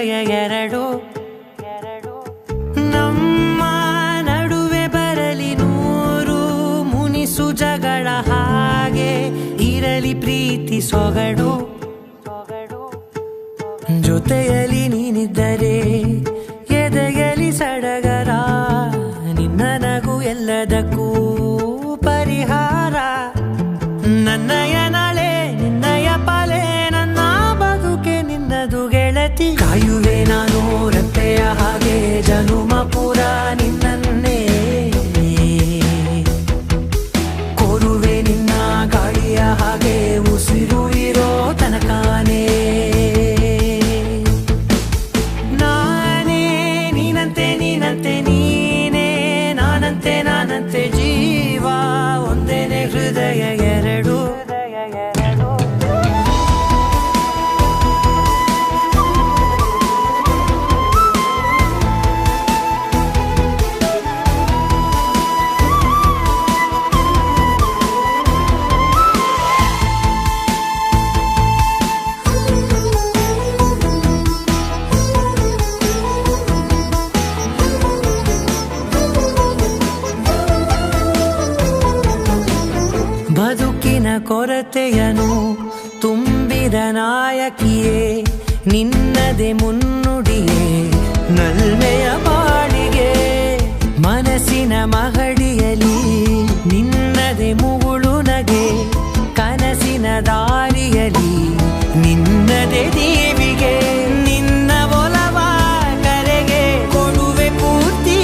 ಹೃದಯ ಎರಡು. ನಮ್ಮ ನಡುವೆ ಬರಲಿ ನೂರು ಮುನಿಸು ಜಗಳ, ಹಾಗೆ ಇರಲಿ ಪ್ರೀತಿ ಸೊಗಡು. ಜೊತೆಯಲ್ಲಿ ನೀನಿದ್ದರೆ ಎದೆಯಲಿ ಸಡಗರ, ನಿನ್ನ ನಗು ಎಲ್ಲದಕ್ಕೂ ಪರಿಹಾರ. ನನ್ನಯ ನಾಳೆ ನಿನ್ನಯ ಪಾಲೆ, ನನ್ನ ಬದುಕೆ ನಿನ್ನದು ಗೆಳತಿ. ಕಾಯುವೆ ನಾನು ರೆಪ್ಪೆಯ ಹಾಗೆ ಜನುಮ ಪೂರ ನಿನ್ನನ್ನೇ, ಕೋರುವೆ ನಿನ್ನ ಗಾಳಿಯ ಹಾಗೆ ಉಸಿರು ಇರೋ ತನಕಾನೇ. ನಾನೇ ನೀನಂತೆ ನೀನಂತೆ ನೀನೇ, ನಾನಂತೆ ನಾನಂತೆ ಜೀವ, ಒಂದೇನೆ ಹೃದಯ ಎರಡು. ಬದುಕಿನ ಕೊರತೆಯನು ತುಂಬಿದ ನಾಯಕಿಯೇ, ನಿನ್ನದೆ ಮುನ್ನುಡಿಯೇ ನಲ್ಮೆಯ ಬಾಳಿಗೆ. ಮನಸ್ಸಿನ ಮಹಡಿಯಲಿ ನಿನ್ನದೆ ಮುಗುಳು ನಗೆ, ಕನಸಿನ ದಾರಿಯಲಿ ನಿನ್ನದೆ ದೀವಿಗೆ. ನಿನ್ನ ಒಲವ ಕರೆಗೆ ಕೊಡುವೆ ಪೂರ್ತಿ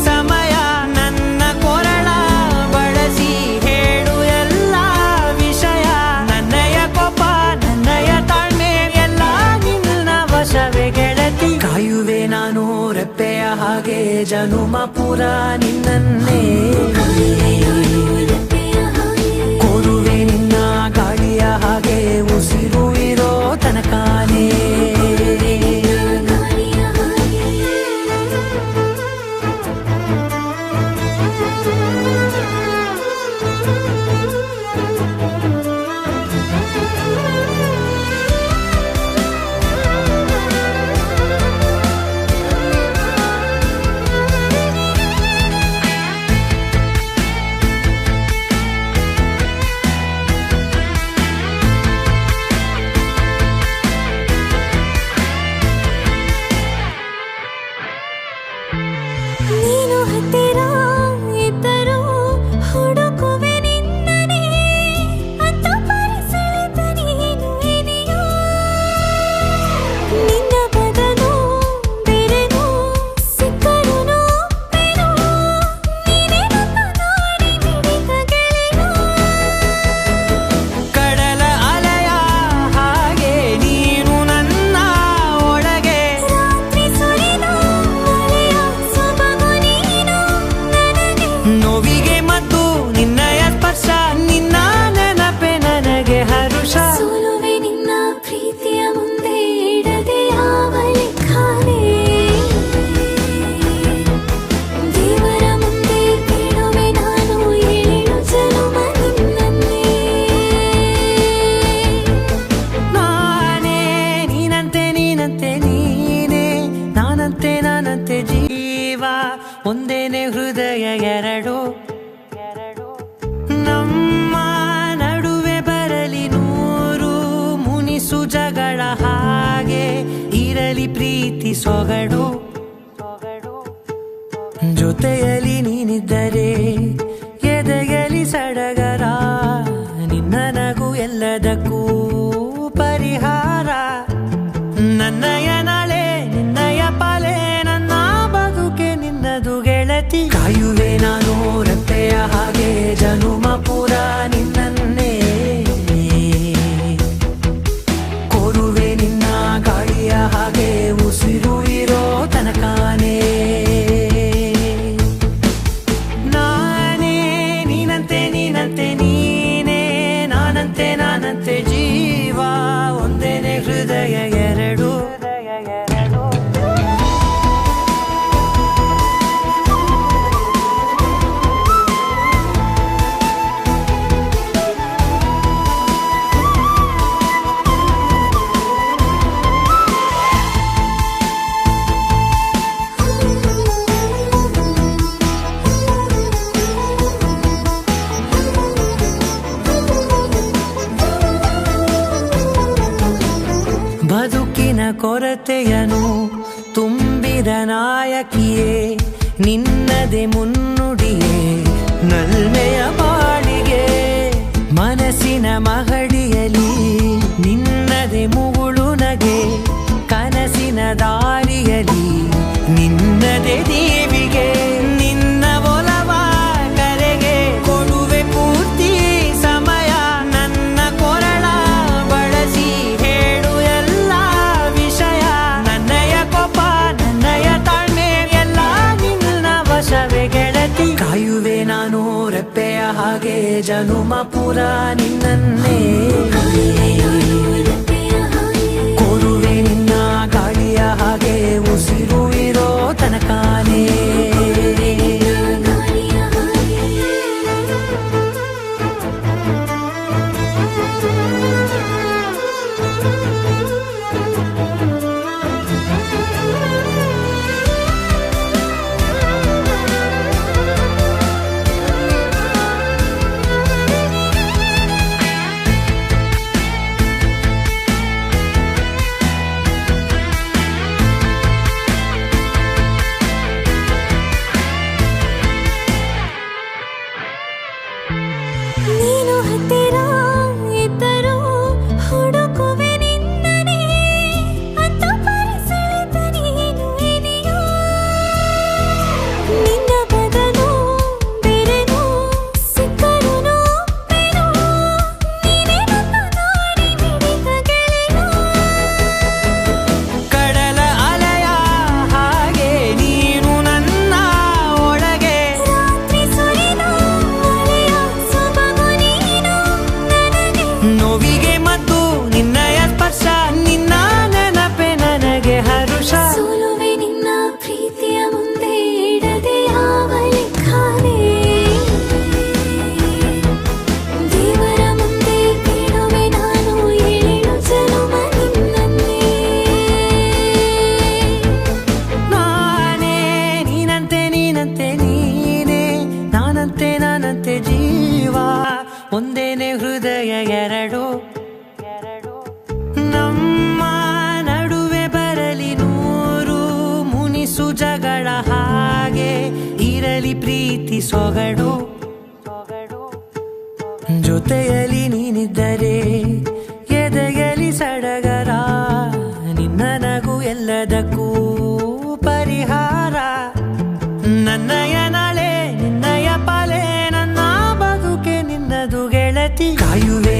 ಸಮಯ, ನನ್ನ ಕೊರಳ ಬಳಸಿ ಹೇಳು ಎಲ್ಲ ವಿಷಯ. ನನ್ನಯ ಕೋಪ ನನ್ನಯ ತಾಳ್ಮೆ ಎಲ್ಲ ನಿನ್ನ ವಶವೇ ಗೆಳತಿ. ಕಾಯುವೆ ನಾನು ರೆಪ್ಪೆಯ ಹಾಗೆ ಜನುಮ ಪೂರ ನಿನ್ನನ್ನೇ, ಕೋರುವೆ ನಿನ್ನ ಗಾಳಿಯ ಹಾಗೆ ಉಸಿರು ಇರೋ ತನಕಾನೇ. ನೀನು ಹತ್ತಿರ ಇದ್ದರೂ ಹುಡುಕುವೆ ನಿನ್ನನೇ, ಅಂತ ಪರಿಸೆಳೆದ ನೀನು ಇದೆಯೋ. ನಿನ್ನ ಬದಲು ಬೇರೆನೋ ಸಿಕ್ಕರೂ ನೋವೆನೋ, ನೀನೇ ನನ್ನ ನಾಡಿ ಮಿಡಿದ ಗೆಳೆಯೋ. ಕಡಲ ಅಲೆಯ ಹಾಗೆ ನೀನು ನನ್ನ ಒಳಗೆ, ರಾತ್ರಿ ಸುರಿದ ಮಳೆಯ ಸೊಬಗು ನೀನು ನನಗೆ. ನೋವಿಗೆ ಮತ್ತು ನಿನ್ನಯ ಸ್ಪರ್ಶ, ನಿನ್ನ ನೆನಪೆ ನನಗೆ ಹರುಷ. ಸೋಲುವೆ ನಿನ್ನ ಪ್ರೀತಿಯ ಮುಂದೆ ಇಡದೆ ಯಾವ ಲೆಕ್ಕನೇ, ದೇವರ ಮುಂದೆ ಬೇಡುವೆ ನಾನು ಏಳು ಜನುಮ ನಿನ್ನನ್ನೇ. ನಾನೇ ನೀನಂತೆ ನೀನಂತೆ ನೀನೇ, ನಾನಂತೆ ನಾನಂತೆ ಜೀವ, ಒಂದೇನೆ ಹೃದಯ ಎರಡು. ನಮ್ಮ ನಡುವೆ ಬರಲಿ ನೂರು ಮುನಿಸು ಜಗಳ, ಹಾಗೆ ಇರಲಿ ಪ್ರೀತಿ ಸೊಗಡು. ಜೊತೆಯಲ್ಲಿ ನೀನಿದ್ದರೆ ಎದೆಯಲಿ ಸಡಗರ, ನಿನ್ನ ನಗು ಎಲ್ಲದಕ್ಕೂ ಪರಿಹಾರ. ನನ್ನಯ ನಾಳೆ ನಿನ್ನಯ ಪಾಲೆ, ನನ್ನ ಬದುಕೆ ನಿನ್ನದು ಗೆಳತಿ. ಕಾಯುವೆ ನಾನು ರೆಪ್ಪೆಯ ಹಾಗೆ ಜನುಮ ಪೂರ ನಿನ್ನನ್ನೇ, ಕೋರುವೆ ನಿನ್ನ ಗಾಳಿಯ ಹಾಗೆ ಉಸಿರು ಇರೋ ತನಕಾನೇ. ನಾನೇ ನೀನಂತೆ ನೀನಂತೆ ನೀನೇ, ನಾನಂತೆ ನಾನಂತೆ ಜೀವ, ಒಂದೇನೆ ಹೃದಯ ಎರಡು. ಕೊರತೆಯನು ತುಂಬಿದ ನಾಯಕಿಯೇ ನಿನ್ನದೆ ಮುನ್ನುಡಿಯೇ ನಲ್ಮೆಯ ಬಾಳಿಗೆ ಮನಸ್ಸಿನ ಮಹಡಿಯಲಿ ನಿನ್ನದೆ ಮುಗುಳು ನಗೆ ಕನಸಿನ ದಾರಿಯಲಿ ನಿನ್ನದೆ ದೀವಿಗೆ ನಿನ್ನ ಒಲವ ಕರೆಗೆ ಕೊಡುವೆ ಪೂರ್ತಿ ಸಮಯ ನನ್ನ ಕೊರಳ ಬಳಸಿ ಹೇಳು ಎಲ್ಲ ವಿಷಯ ನನ್ನಯ ಕೋಪ ನನ್ನಯ ತಾಳ್ಮೆ ಎಲ್ಲ ನಿನ್ನ ವಶವೇ ಗೆಳತಿ ಕಾಯುವೆ ನಾನು ರೆಪ್ಪೆಯ ಹಾಗೆ ಜನುಮ ಪುರ ನಿನ್ನನ್ನೇ ಕೋರುವೆ ನಿನ್ನ ಗಾಳಿಯ ಹಾಗೆ ಉಸಿರು ಇರೋ ತನಕಾನೇ ನೀನು ಹತ್ತಿರ ಇದ್ದರೂ ಹುಡುಕುವೆ ನಿನ್ನನೇ ಅಂತ ಪರಿಸೆಳೆದ ನೀನು ಇದೆಯೋ ನಿನ್ನ ಬದಲು ಬೇರೆನೋ ಸಿಕ್ಕರೂ ನೋವೆನೋ ನೀನೇ ನನ್ನ ನಾಡಿ ಮಿಡಿದ ಗೆಳೆಯೋ ಕಡಲ ಅಲೆಯ ಹಾಗೆ ನೀನು ನನ್ನ ಒಳಗೆ ರಾತ್ರಿ ಸುರಿದ ಮಳೆಯ ಸೊಬಗು ನೀನು ನನಗೆ ನೋವಿಗೆ ಮದ್ದು ನಿನ್ನಯ ಸ್ಪರ್ಶ ನಿನ್ನ ನೆನಪೆ ನನಗೆ ಹರುಷ ಸೋಲುವೆ ನಿನ್ನ ಪ್ರೀತಿಯ ಮುಂದೆ ಇಡದೆ ಯಾವ ಲೆಕ್ಕನೇ ದೇವರ ಮುಂದೆ ಕೇಳುವೆ ನಾನು ಏಳು ಜನುಮ ನಿನ್ನನ್ನೇ ನಾನೇ ನೀನಂತೆ ನೀನಂತೆ ನೀನೇ ನಾನಂತೆ ನಾನಂತೆ ಜೀವ ಒಂದೇನೆ ಹೃದಯ ಎರಡು ನಮ್ಮ ನಡುವೆ ಬರಲಿ ನೂರು ಮುನಿಸು ಜಗಳ ಹಾಗೆ ಇರಲಿ ಪ್ರೀತಿ ಸೊಗಡು ಜೊತೆಯಲ್ಲಿ ನೀನಿದ್ದರೆ ಎದೆಯಲಿ ಸಡಗರ ನಿನ್ನ ನಗು ಎಲ್ಲದಕ್ಕೂ ಪರಿಹಾರ ನನ್ನಯ ನಾಳೆ ನಿನ್ನಯ ಪಾಲೆ ನನ್ನ ಬದುಕೆ ನಿನ್ನದು ಗೆಳತಿ ಕಾಯುವೆ